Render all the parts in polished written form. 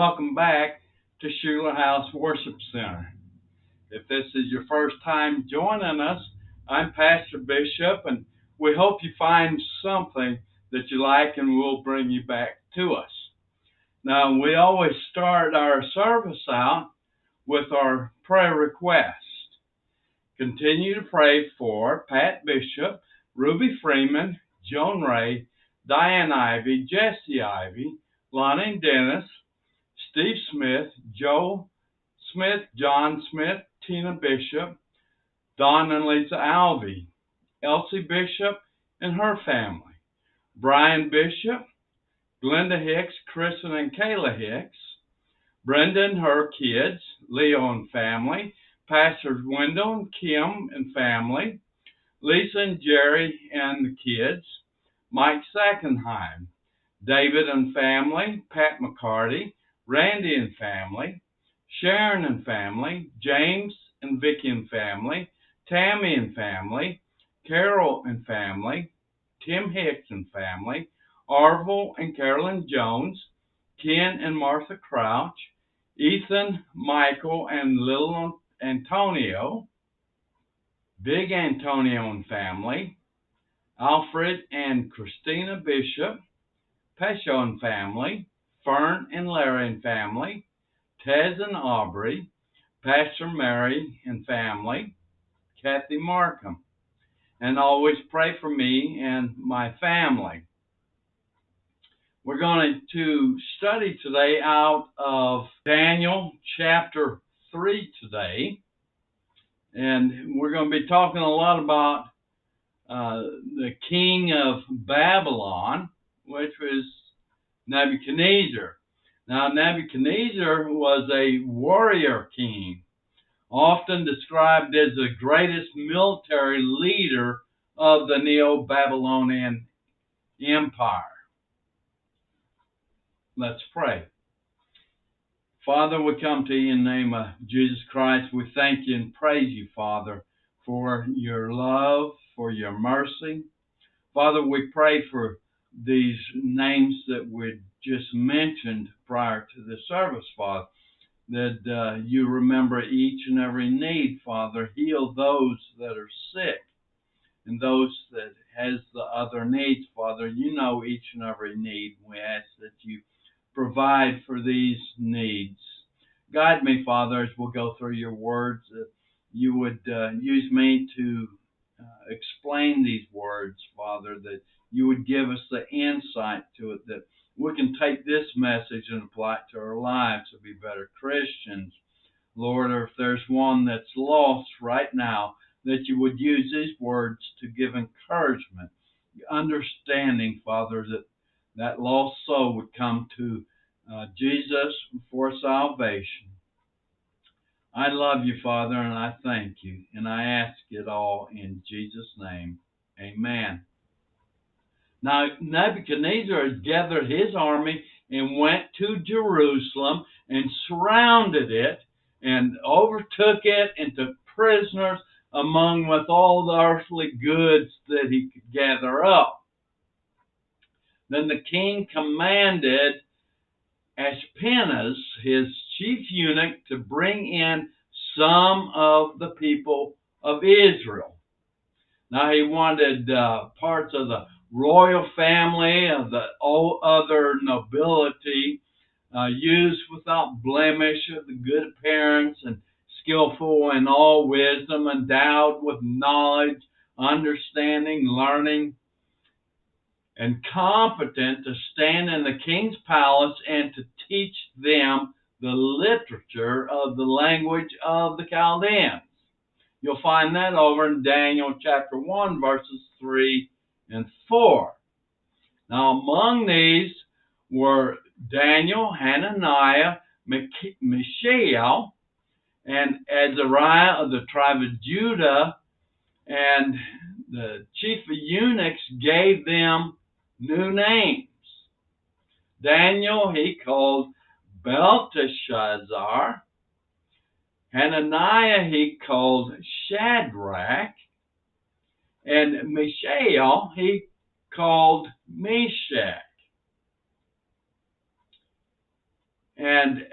welcome back to Schuler House Worship Center. If this is your first time joining us, I'm Pastor Bishop, and we hope you find something that you like and we'll bring you back to us. Now, we always start our service out with our prayer request. Continue to pray for Pat Bishop, Ruby Freeman, Joan Ray, Diane Ivy, Jesse Ivy, Lonnie Dennis, Steve Smith, Joe Smith, John Smith, Tina Bishop, Don and Lisa Alvey, Elsie Bishop and her family, Brian Bishop, Glenda Hicks, Kristen and Kayla Hicks, Brenda and her kids, Leo and family, Pastors Wendell and Kim and family, Lisa and Jerry and the kids, Mike Sackenheim, David and family, Pat McCarty, Randy and family, Sharon and family, James and Vicky and family, Tammy and family, Carol and family, Tim Hicks and family, Arville and Carolyn Jones, Ken and Martha Crouch, Ethan, Michael, and little Antonio, Big Antonio and family, Alfred and Christina Bishop, Pesho and family, Fern and Larry and family, Tez and Aubrey, Pastor Mary and family, Kathy Markham. And always pray for me and my family. We're going to study today out of Daniel chapter 3 today. And we're going to be talking a lot about the king of Babylon, which was Nebuchadnezzar. Now, Nebuchadnezzar was a warrior king, often described as the greatest military leader of the Neo-Babylonian Empire. Let's pray. Father, we come to you in the name of Jesus Christ. We thank you and praise you, Father, for your love, for your mercy. Father, we pray for these names that we just mentioned prior to the service, Father, that you remember each and every need, Father. Heal those that are sick and those that has the other needs, Father. You know each and every need. We ask that you provide for these needs. Guide me, Father, as we'll go through your words, that you would use me to explain these words, Father, that you would give us the insight to it, that we can take this message and apply it to our lives to be better Christians. Lord, or if there's one that's lost right now, that you would use these words to give encouragement, understanding, Father, that that lost soul would come to Jesus for salvation. I love you, Father, and I thank you, and I ask it all in Jesus' name. Amen. Now, Nebuchadnezzar had gathered his army and went to Jerusalem and surrounded it and overtook it and took prisoners among with all the earthly goods that he could gather up. Then the king commanded Ashpenaz, his chief eunuch, to bring in some of the people of Israel. Now he wanted parts of the royal family, of the other nobility, used without blemish, of the good appearance, and skillful in all wisdom, endowed with knowledge, understanding, learning, and competent to stand in the king's palace and to teach them the literature of the language of the Chaldeans. You'll find that over in Daniel chapter 1, verses 3 and 4. Now, among these were Daniel, Hananiah, Mishael, and Azariah of the tribe of Judah, and the chief of eunuchs gave them new names. Daniel he called Belteshazzar. Hananiah he called Shadrach. And Mishael he called Meshach. And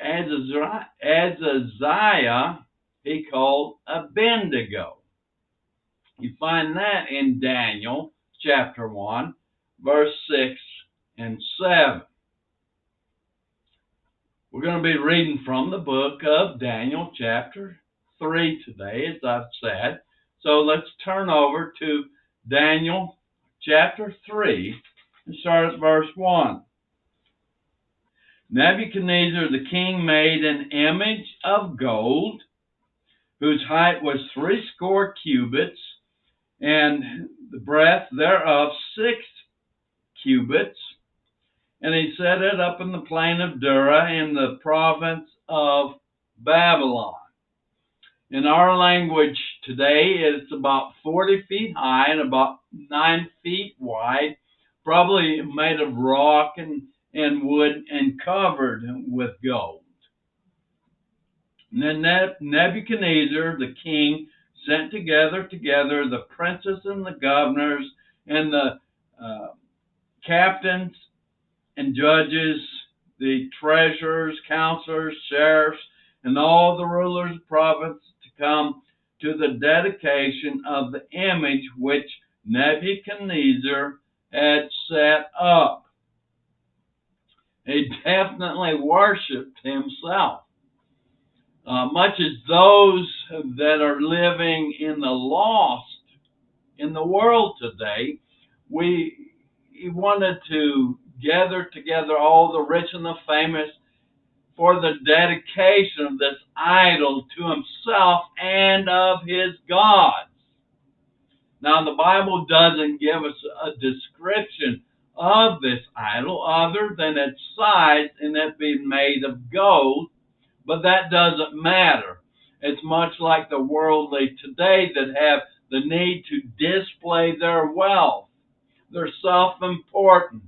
Azaziah he called Abednego. You find that in Daniel chapter 1, verse 6 and 7. We're going to be reading from the book of Daniel chapter 3 today, as I've said. So let's turn over to Daniel chapter 3 and start at verse 1. Nebuchadnezzar the king made an image of gold, whose height was 80 cubits, and the breadth thereof 6 cubits. And he set it up in the plain of Dura in the province of Babylon. In our language today, it's about 40 feet high and about 9 feet wide, probably made of rock and wood and covered with gold. And then Nebuchadnezzar, the king, sent together the princes and the governors and the captains and judges, the treasurers, counselors, sheriffs, and all the rulers of province to come to the dedication of the image which Nebuchadnezzar had set up. He definitely worshipped himself. Much as those that are living in the lost in the world today, he wanted to gather together all the rich and the famous for the dedication of this idol to himself and of his gods. Now, the Bible doesn't give us a description of this idol other than its size and it being made of gold, but that doesn't matter. It's much like the worldly today that have the need to display their wealth, their self-importance,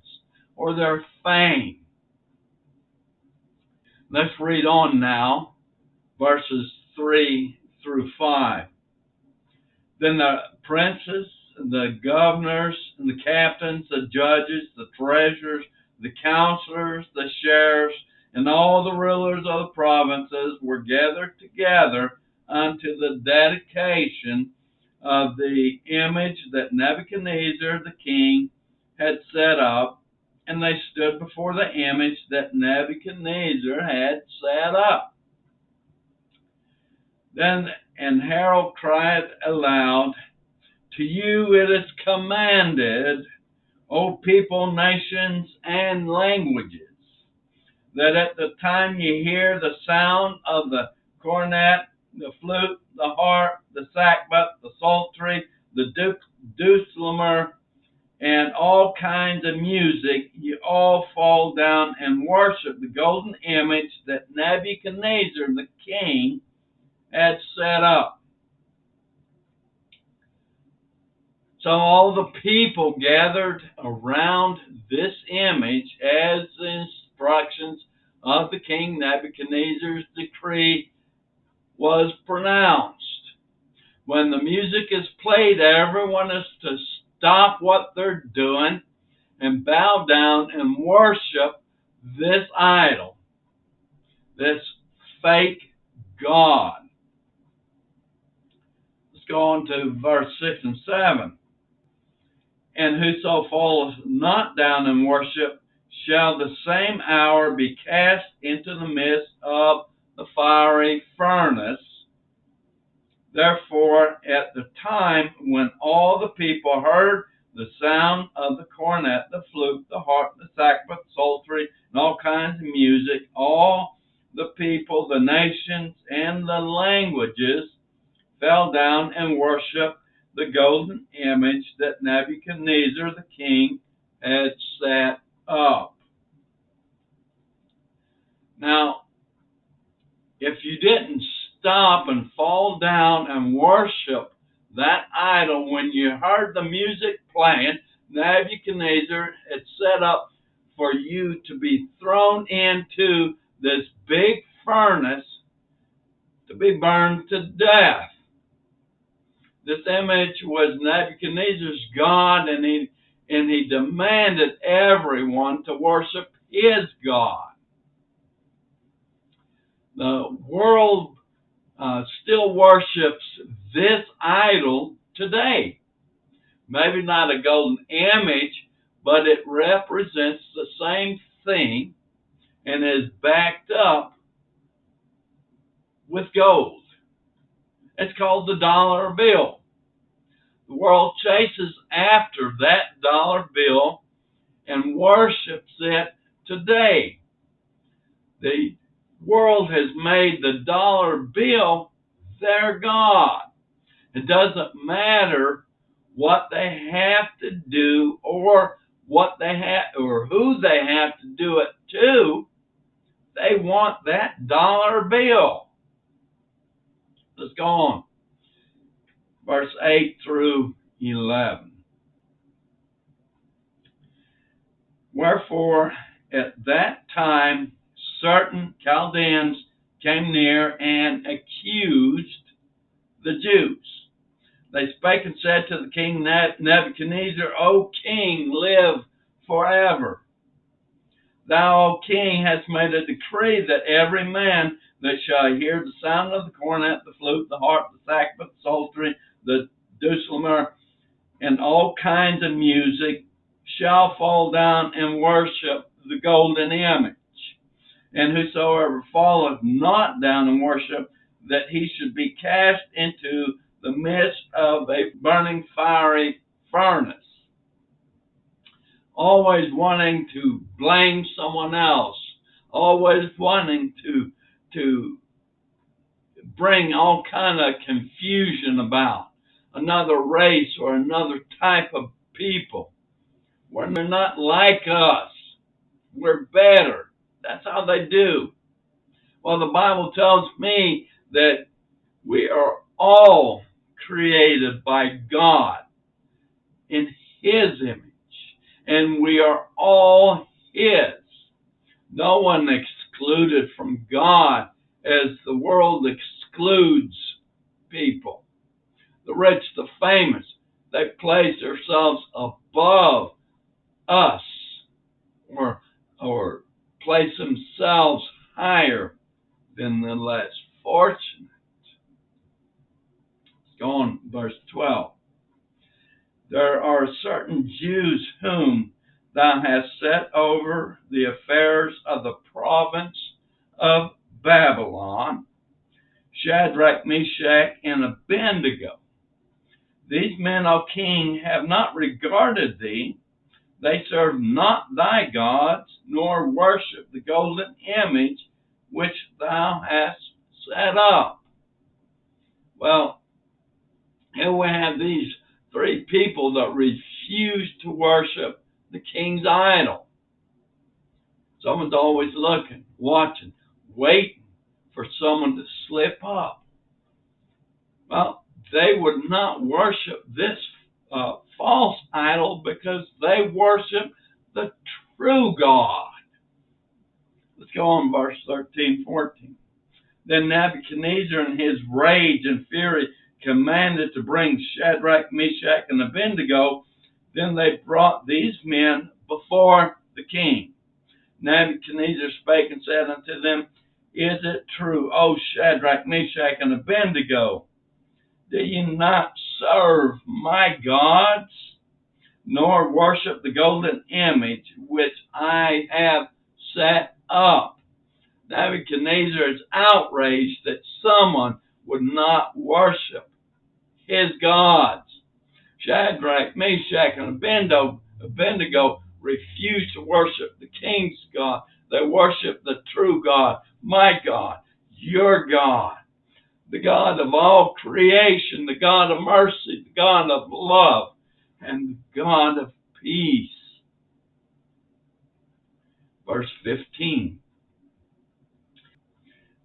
or their fame. Let's read on now, verses 3 through 5. Then the princes, the governors, and the captains, the judges, the treasurers, the counselors, the sheriffs, and all the rulers of the provinces were gathered together unto the dedication of the image that Nebuchadnezzar the king had set up, and they stood before the image that Nebuchadnezzar had set up. Then an herald cried aloud, To you it is commanded, O people, nations, and languages, that at the time ye hear the sound of the cornet, the flute, the harp, the sackbut, the psaltery, the dulcimer, and all kinds of music, you all fall down and worship the golden image that Nebuchadnezzar the king had set up. So all the people gathered around this image as the instructions of the king Nebuchadnezzar's decree was pronounced. When the music is played, everyone is to stop what they're doing and bow down and worship this idol, this fake God. Let's go on to verse 6 and 7. And whoso falleth not down and worship shall the same hour be cast into the midst of the fiery furnace. Therefore, at the time when all the people heard the sound of the cornet, the flute, the harp, the sackbut, psaltery, and all kinds of music, all the people, the nations, and the languages fell down and worshiped the golden image that Nebuchadnezzar the king had set up. Now, if you didn't stop and fall down and worship that idol when you heard the music playing, Nebuchadnezzar had set up for you to be thrown into this big furnace to be burned to death. This image was Nebuchadnezzar's God, and he demanded everyone to worship his God. The world still worships this idol today. Maybe not a golden image, but it represents the same thing and is backed up with gold. It's called the dollar bill. The world chases after that dollar bill and worships it today. The world has made the dollar bill their God. It doesn't matter what they have to do or what they have or who they have to do it to. They want that dollar bill. Let's go on. Verse 8 through 11. Wherefore, at that time, certain Chaldeans came near and accused the Jews. They spake and said to the king Nebuchadnezzar, O king, live forever. Thou, O king, hast made a decree that every man that shall hear the sound of the cornet, the flute, the harp, the sackbut, the psaltery, the dulcimer, and all kinds of music, shall fall down and worship the golden image. And whosoever falleth not down and worship, that he should be cast into the midst of a burning fiery furnace. Always wanting to blame someone else, always wanting to bring all kind of confusion about another race or another type of people. When they're not like us, we're better. That's how they do. Well, the Bible tells me that we are all created by God in His image, and we are all His. No one excluded from God as the world excludes people. The rich, the famous, they place themselves above us or place themselves higher than the less fortunate. Let's go on, verse 12. There are certain Jews whom thou hast set over the affairs of the province of Babylon, Shadrach, Meshach, and Abednego. These men, O king, have not regarded thee. They serve not thy gods, nor worship the golden image which thou hast set up. Well, here we have these three people that refuse to worship the king's idol. Someone's always looking, watching, waiting for someone to slip up. Well, they would not worship this false idol because they worship the true God. Let's go on, verse 13, 14. Then Nebuchadnezzar in his rage and fury commanded to bring Shadrach, Meshach, and Abednego. Then they brought these men before the king. Nebuchadnezzar spake and said unto them, Is it true, O Shadrach, Meshach, and Abednego? Do ye not serve my gods, nor worship the golden image which I have set up? Nebuchadnezzar is outraged that someone would not worship his gods. Shadrach, Meshach, and Abednego refused to worship the king's God. They worship the true God, my God, your God, the God of all creation, the God of mercy, the God of love, and the God of peace. Verse 15.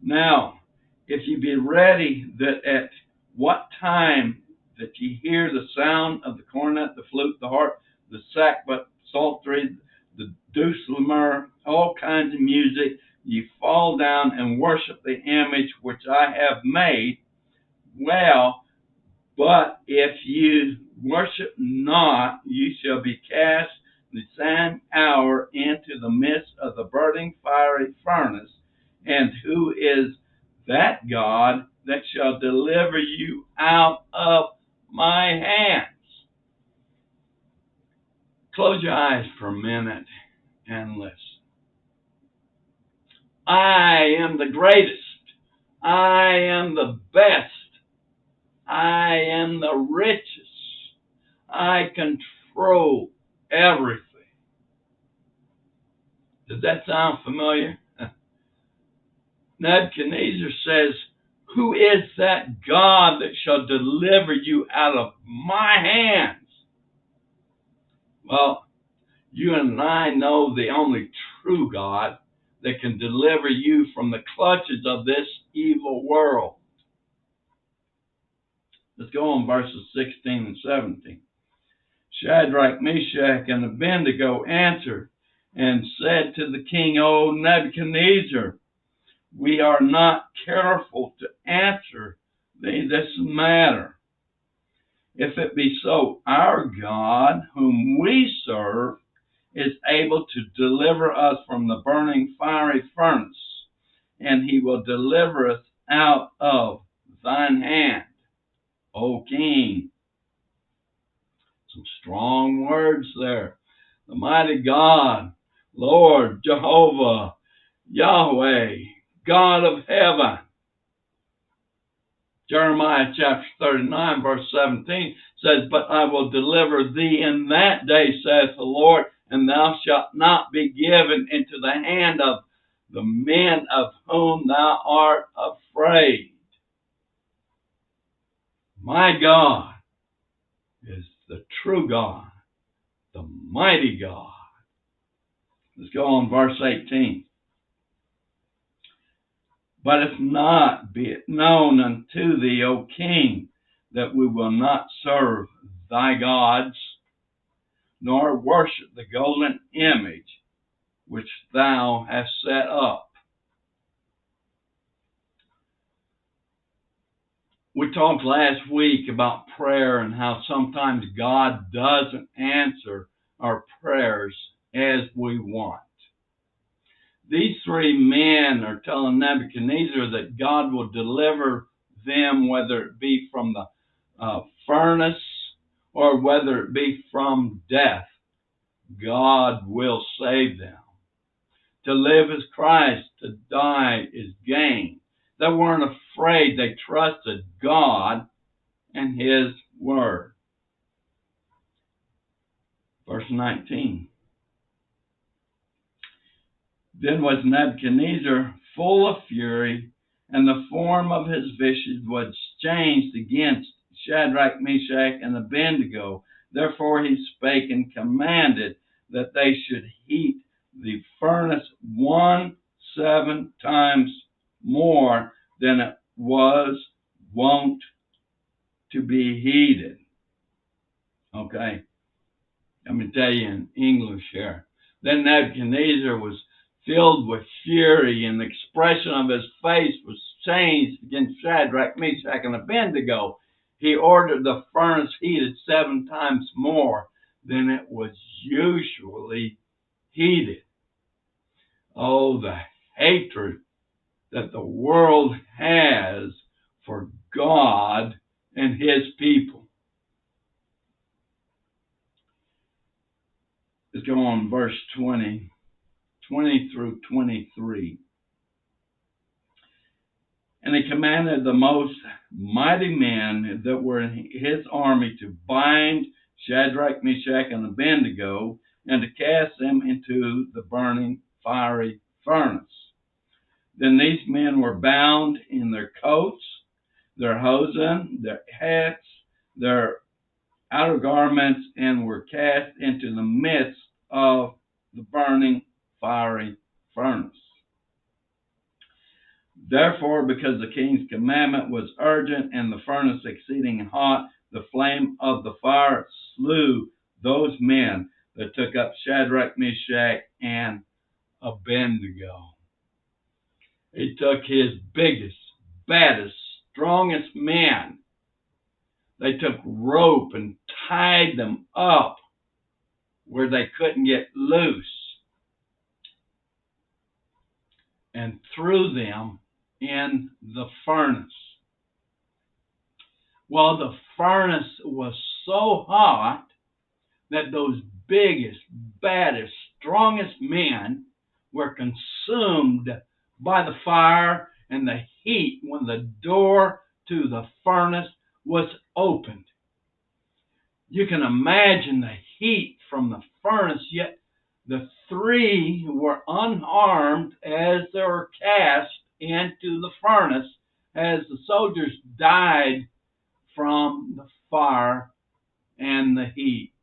Now, if ye be ready, that at what time that ye hear the sound of the cornet, the flute, the harp, the sackbut, psaltery, the dulcimer, all kinds of music, ye fall down and worship the image which I have made. Well, but if you worship not, ye shall be cast the same hour into the midst of the burning fiery furnace. And who is that God that shall deliver you out of my hands. Close your eyes for a minute and listen. I am the greatest. I am the best. I am the richest. I control everything. Does that sound familiar? Nebuchadnezzar says, who is that God that shall deliver you out of my hands? Well, you and I know the only true God that can deliver you from the clutches of this evil world. Let's go on verses 16 and 17. Shadrach, Meshach, and Abednego answered and said to the king, O Nebuchadnezzar, we are not careful to answer thee this matter. If it be so, our God, whom we serve, is able to deliver us from the burning fiery furnace, and he will deliver us out of thine hand, O king. Some strong words there. The mighty God, Lord, Jehovah, Yahweh, God of heaven. Jeremiah chapter 39, verse 17 says, but I will deliver thee in that day, saith the Lord, and thou shalt not be given into the hand of the men of whom thou art afraid. My God is the true God, the mighty God. Let's go on, verse 18. But if not, be it known unto thee, O king, that we will not serve thy gods, nor worship the golden image which thou hast set up. We talked last week about prayer and how sometimes God doesn't answer our prayers as we want. These three men are telling Nebuchadnezzar that God will deliver them, whether it be from the furnace or whether it be from death. God will save them. To live is Christ, to die is gain. They weren't afraid. They trusted God and His Word. Verse 19. Then was Nebuchadnezzar full of fury, and the form of his visage was changed against Shadrach, Meshach, and Abednego. Therefore he spake and commanded that they should heat the furnace 17 times more than it was wont to be heated. Okay, let me tell you in English here. Then Nebuchadnezzar was filled with fury, and the expression of his face was changed against Shadrach, Meshach, and Abednego. He ordered the furnace heated 7 times more than it was usually heated. Oh, the hatred that the world has for God and His people. Let's go on, verse 20 through 23. And he commanded the most mighty men that were in his army to bind Shadrach, Meshach, and Abednego, and to cast them into the burning fiery furnace. Then these men were bound in their coats, their hosen, their hats, their outer garments, and were cast into the midst of the burning fiery furnace. Therefore, because the king's commandment was urgent and the furnace exceeding hot, the flame of the fire slew those men that took up Shadrach, Meshach, and Abednego. He took his biggest, baddest, strongest men. They took rope and tied them up where they couldn't get loose, and threw them in the furnace. Well, the furnace was so hot that those biggest, baddest, strongest men were consumed by the fire and the heat when the door to the furnace was opened. You can imagine the heat from the furnace, yet the three were unharmed as they were cast into the furnace as the soldiers died from the fire and the heat.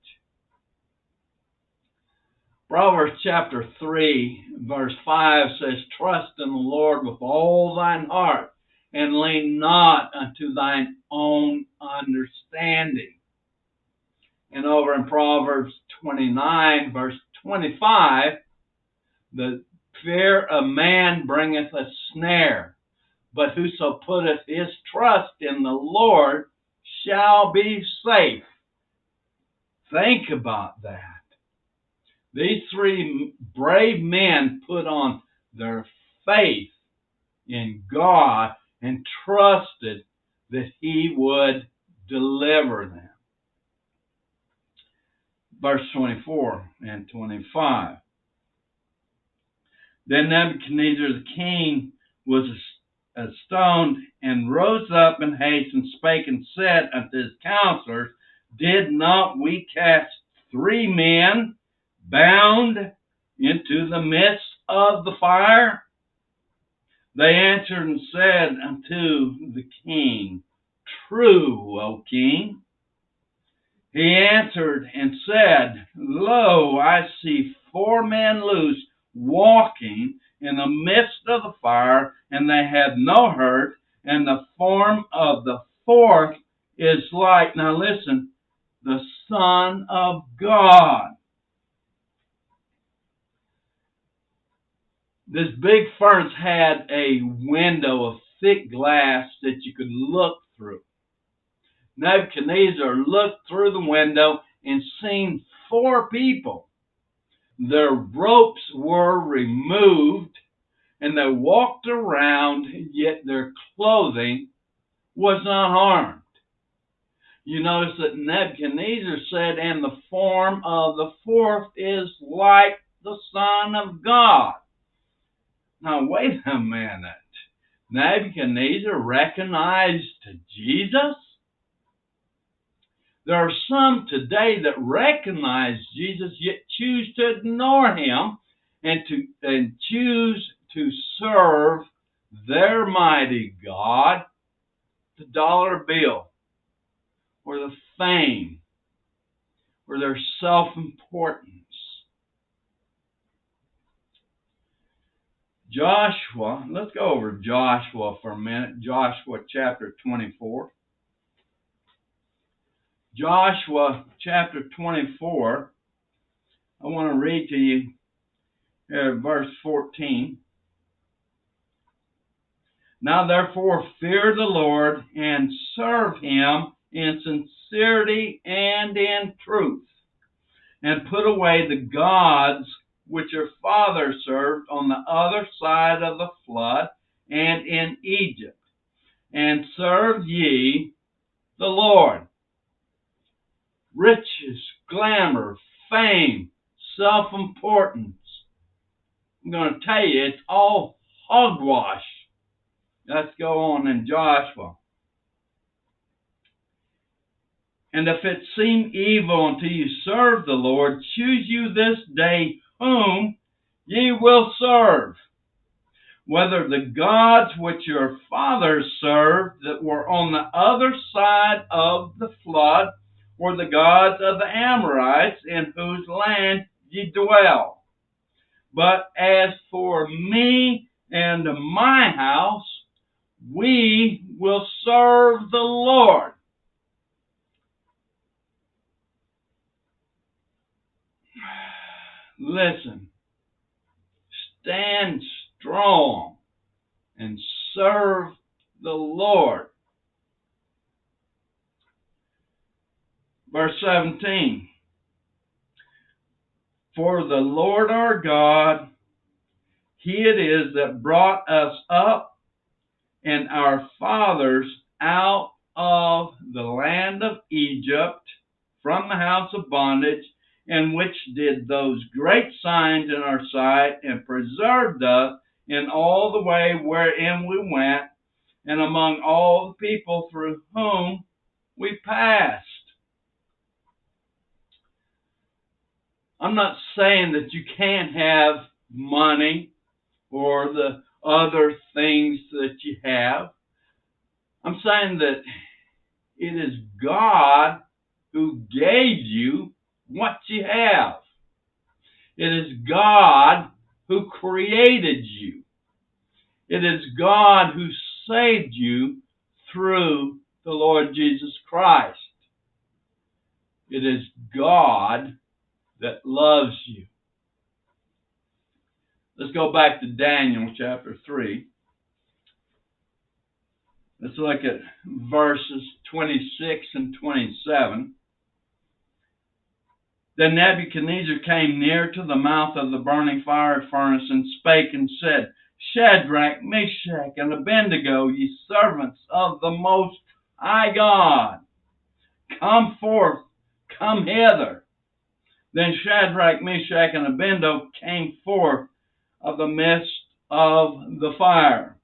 Proverbs chapter 3, verse 5 says, Trust in the Lord with all thine heart, and lean not unto thine own understanding. And over in Proverbs 29, verse 25, the fear of man bringeth a snare, but whoso putteth his trust in the Lord shall be safe. Think about that. These three brave men put on their faith in God and trusted that He would deliver them. Verse 24 and 25. Then Nebuchadnezzar the king was astonished and rose up in haste and spake and said unto his counselors, Did not we cast 3 men bound into the midst of the fire? They answered and said unto the king, True, O king. He answered and said, Lo, I see 4 men loose, walking in the midst of the fire, and they have no hurt, and the form of the 4th is like, now listen, the Son of God. This big furnace had a window of thick glass that you could look through. Nebuchadnezzar looked through the window and seen 4 people. Their ropes were removed, and they walked around, yet their clothing was not harmed. You notice that Nebuchadnezzar said, and the form of the 4th is like the Son of God. Now, wait a minute. Nebuchadnezzar recognized Jesus? There are some today that recognize Jesus, yet choose to ignore Him and choose to serve their mighty God, the dollar bill, or the fame, or their self-importance. Joshua, let's go over Joshua for a minute. Joshua chapter 24. Joshua chapter 24, I want to read to you verse 14. Now therefore fear the Lord and serve Him in sincerity and in truth, and put away the gods which your fathers served on the other side of the flood and in Egypt, and serve ye the Lord. Riches, glamour, fame, self-importance. I'm going to tell you, it's all hogwash. Let's go on in Joshua. And if it seem evil unto you serve the Lord, choose you this day whom ye will serve, whether the gods which your fathers served that were on the other side of the flood, or the gods of the Amorites in whose land ye dwell. But as for me and my house, we will serve the Lord. Listen, stand strong and serve the Lord. Verse 17. For the Lord our God, He it is that brought us up and our fathers out of the land of Egypt from the house of bondage, and which did those great signs in our sight, and preserved us in all the way wherein we went, and among all the people through whom we passed. I'm not saying that you can't have money or the other things that you have. I'm saying that it is God who gave you what you have. It is God who created you. It is God who saved you through the Lord Jesus Christ. It is God that loves you. Let's go back to Daniel chapter 3. Let's look at verses 26 and 27. Then Nebuchadnezzar came near to the mouth of the burning fire furnace and spake and said, Shadrach, Meshach, and Abednego, ye servants of the Most High God, come forth, come hither. Then Shadrach, Meshach, and Abednego came forth of the midst of the fire.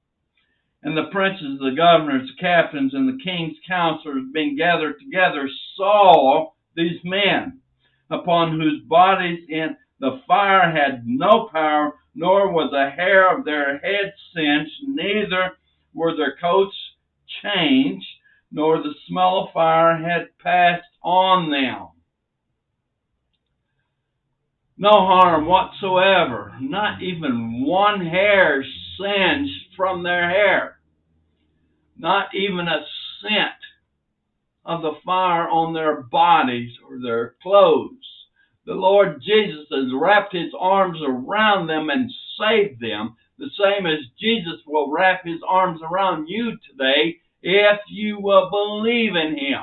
And the princes, the governors, the captains, and the king's counselors, being gathered together, saw these men, upon whose bodies in the fire had no power, nor was a hair of their head singed, neither were their coats changed, nor the smell of fire had passed on them. No harm whatsoever, not even one hair singed from their hair, not even a scent of the fire on their bodies or their clothes. The Lord Jesus has wrapped his arms around them and saved them, the same as Jesus will wrap his arms around you today if you will believe in him.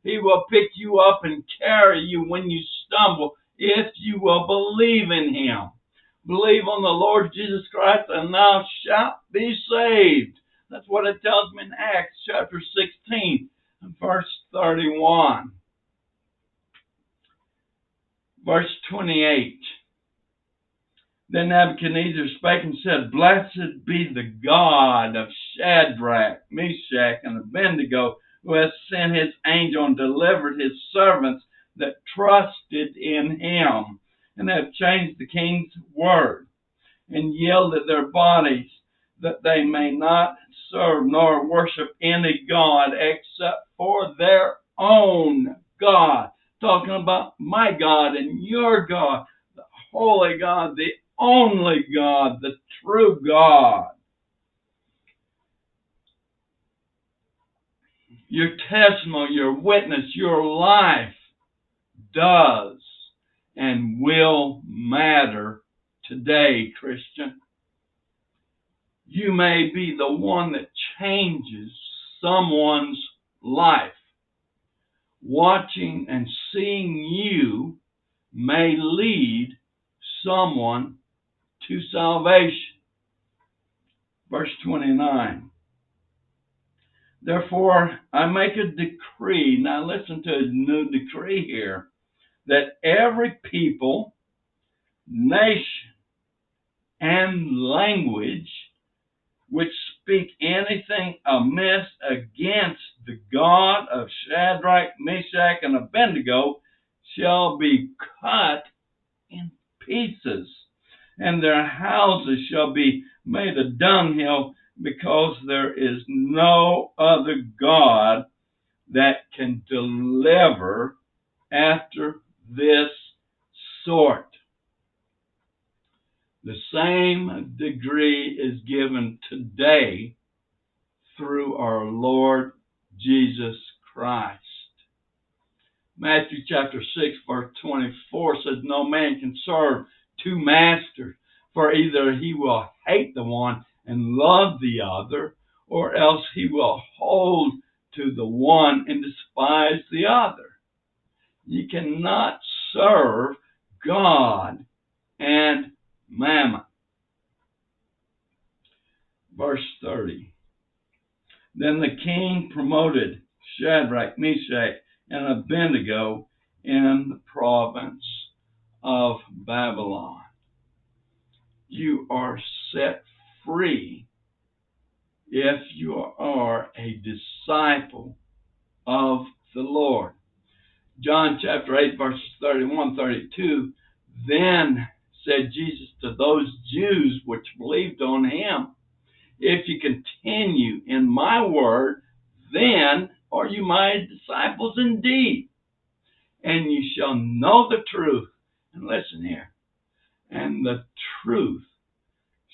He will pick you up and carry you when you stumble if you will believe in him. Believe on the Lord Jesus Christ and thou shalt be saved. That's what it tells me in Acts chapter 16, verse 31. Verse 28. Then Nebuchadnezzar spake and said, Blessed be the God of Shadrach, Meshach, and Abednego, who has sent his angel and delivered his servants that trusted in him, and have changed the king's word, and yielded their bodies, that they may not serve nor worship any God except for their own God. Talking about my God and your God, the holy God, the only God, the true God. Your testimony, your witness, your life does and will matter today, Christian. You may be the one that changes someone's life. Watching and seeing you may lead someone to salvation. Verse 29. Therefore, I make a decree. Now listen to a new decree here. That every people, nation, and language which speak anything amiss against the God of Shadrach, Meshach, and Abednego shall be cut in pieces, and their houses shall be made a dunghill, because there is no other God that can deliver after this sort. The same degree is given today through our Lord Jesus Christ. Matthew chapter 6, verse 24 says, No man can serve two masters, for either he will hate the one and love the other, or else he will hold to the one and despise the other. You cannot serve God and mammon. Verse 30. Then the king promoted Shadrach, Meshach, and Abednego in the province of Babylon. You are set free if you are a disciple of the Lord. John chapter 8, verses 31, 32, then said Jesus to those Jews which believed on him, if you continue in my word, then are you my disciples indeed, and you shall know the truth. And listen here, and the truth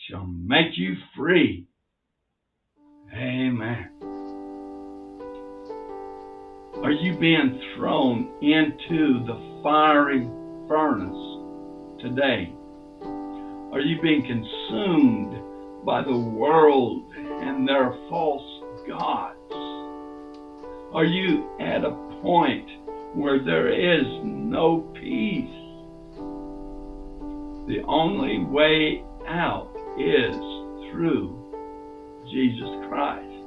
shall make you free. Amen. Are you being thrown into the fiery furnace today? Are you being consumed by the world and their false gods? Are you at a point where there is no peace? The only way out is through Jesus Christ,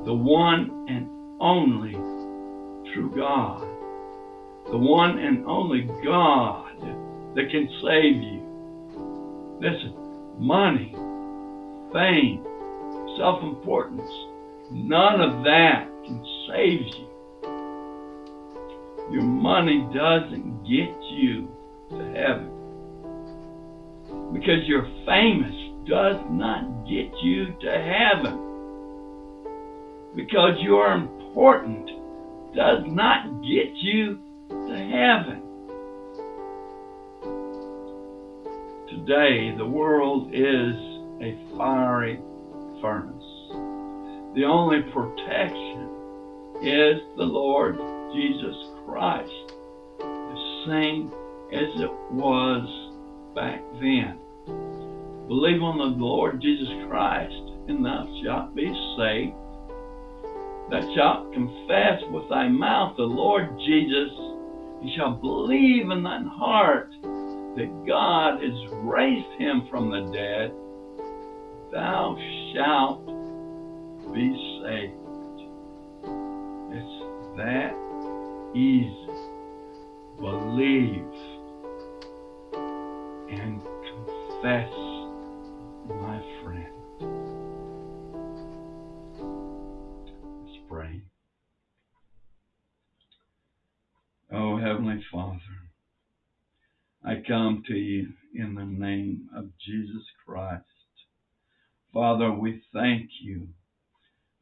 the one and only true God, the one and only God that can save you. Listen, money, fame, self-importance, none of that can save you. Your money doesn't get you to heaven, because you're famous does not get you to heaven. Because you are important does not get you to heaven. Today, the world is a fiery furnace. The only protection is the Lord Jesus Christ, the same as it was back then. Believe on the Lord Jesus Christ, and thou shalt be saved. Thou shalt confess with thy mouth the Lord Jesus, and shalt believe in thine heart that God has raised him from the dead. Thou shalt be saved. It's that easy. Believe and confess, my friend. Let's pray. Oh, Heavenly Father, I come to you in the name of Jesus Christ. Father, we thank you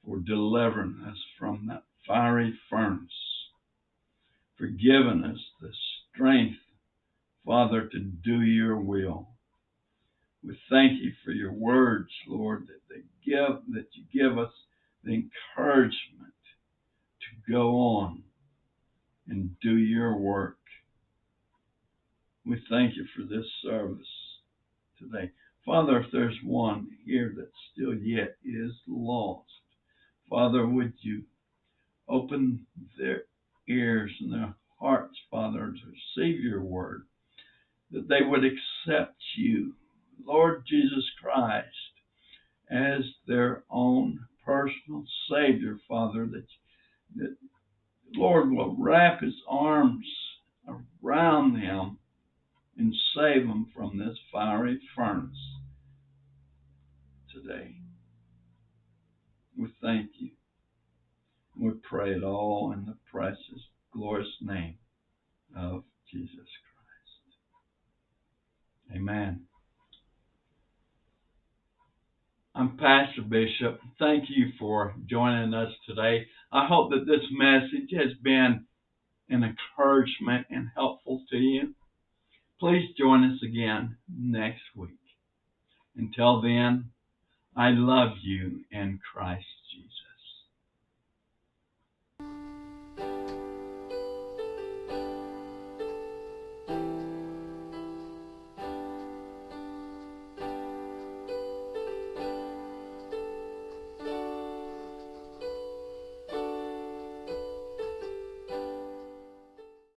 for delivering us from that fiery furnace, for giving us the strength, Father, to do your will. We thank you for your words, Lord, that you give us the encouragement to go on and do your work. We thank you for this service today. Father, if there's one here that still yet is lost, Father, would you open their ears and their hearts, Father, to receive your word, that they would accept you, Lord Jesus Christ, as their own personal Savior, Father, that Lord will wrap his arms around them and save them from this fiery furnace today. We thank you. We pray it all in the precious, glorious name of Jesus Christ. Amen. I'm Pastor Bishop. Thank you for joining us today. I hope that this message has been an encouragement and helpful to you. Please join us again next week. Until then, I love you in Christ